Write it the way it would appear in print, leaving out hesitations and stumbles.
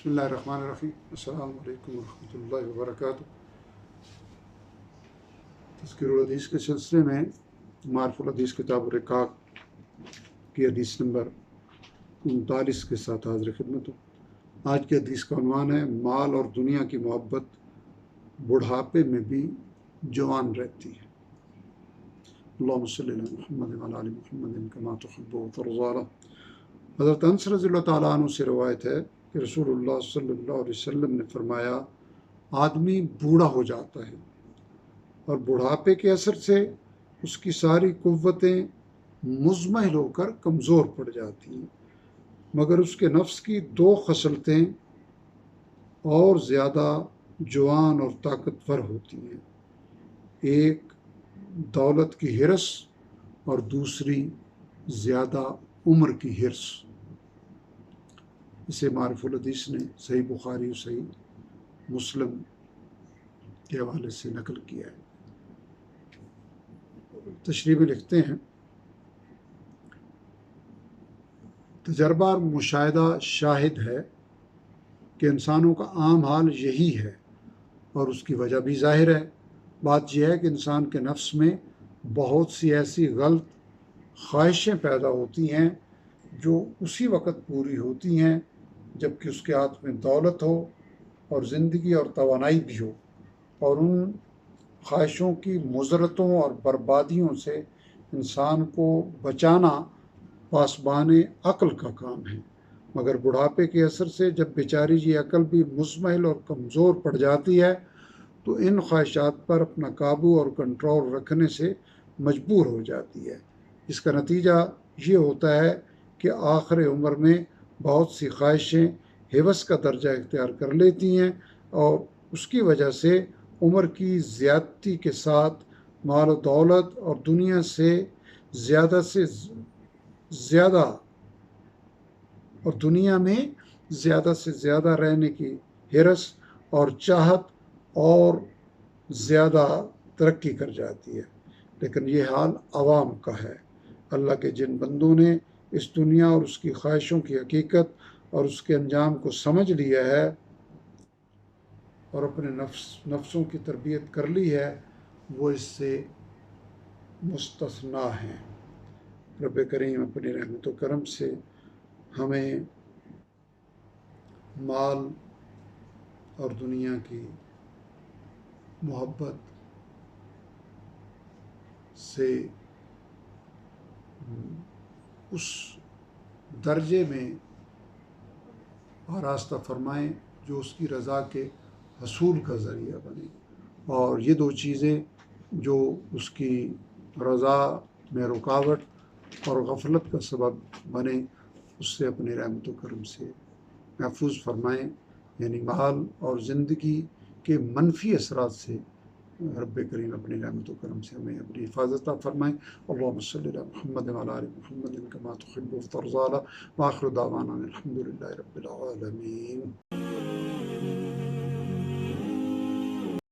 بسم اللہ الرحمن الرحیم۔ السلام علیکم ورحمۃ اللہ وبرکاتہ۔ تذکیر الحدیث کے سلسلے میں معرف الحدیث کتاب الرقاق کی حدیث نمبر 39 کے ساتھ حاضر خدمت ہوں۔ آج کی حدیث کا عنوان ہے مال اور دنیا کی محبت بڑھاپے میں بھی جوان رہتی ہے۔ اللہم صلی علی محمد وعلی آل محمد کما تحب وترضى۔ حضرت انس رضی اللہ تعالیٰ عنہ سے روایت ہے کہ رسول اللہ صلی اللہ علیہ وسلم نے فرمایا، آدمی بوڑھا ہو جاتا ہے اور بڑھاپے کے اثر سے اس کی ساری قوتیں مزمحل ہو کر کمزور پڑ جاتی ہیں، مگر اس کے نفس کی دو خصلتیں اور زیادہ جوان اور طاقتور ہوتی ہیں، ایک دولت کی ہرس اور دوسری زیادہ عمر کی ہرس۔ اسے معرف الحدیث نے صحیح بخاری و صحیح مسلم کے حوالے سے نقل کیا ہے۔ تشریح میں لکھتے ہیں، تجربہ اور مشاہدہ شاہد ہے کہ انسانوں کا عام حال یہی ہے، اور اس کی وجہ بھی ظاہر ہے۔ بات یہ ہے کہ انسان کے نفس میں بہت سی ایسی غلط خواہشیں پیدا ہوتی ہیں جو اسی وقت پوری ہوتی ہیں جبکہ اس کے ہاتھ میں دولت ہو اور زندگی اور توانائی بھی ہو، اور ان خواہشوں کی مضرتوں اور بربادیوں سے انسان کو بچانا پاسبان عقل کا کام ہے۔ مگر بڑھاپے کے اثر سے جب بیچاری یہ عقل بھی مزمحل اور کمزور پڑ جاتی ہے تو ان خواہشات پر اپنا قابو اور کنٹرول رکھنے سے مجبور ہو جاتی ہے۔ اس کا نتیجہ یہ ہوتا ہے کہ آخر عمر میں بہت سی خواہشیں ہوس کا درجہ اختیار کر لیتی ہیں، اور اس کی وجہ سے عمر کی زیادتی کے ساتھ مال و دولت اور دنیا سے زیادہ اور دنیا میں زیادہ سے زیادہ رہنے کی ہرس اور چاہت اور زیادہ ترقی کر جاتی ہے۔ لیکن یہ حال عوام کا ہے۔ اللہ کے جن بندوں نے اس دنیا اور اس کی خواہشوں کی حقیقت اور اس کے انجام کو سمجھ لیا ہے اور اپنے نفسوں کی تربیت کر لی ہے، وہ اس سے مستثنیٰ ہیں۔ رب کریم اپنی رحمت و کرم سے ہمیں مال اور دنیا کی محبت سے اس درجے میں آراستہ فرمائیں جو اس کی رضا کے حصول کا ذریعہ بنے، اور یہ دو چیزیں جو اس کی رضا میں رکاوٹ اور غفلت کا سبب بنے، اس سے اپنی رحمت و کرم سے محفوظ فرمائیں، یعنی مال اور زندگی کے منفی اثرات سے رب کریم اپنی رحمت و کرم سے ہمیں اپنی حفاظت فرمائیں۔ اللہم صلی علی محمد وعلی آل محمد کما تحب وترضى، وآخر دعوانا الحمد للہ رب العالمین۔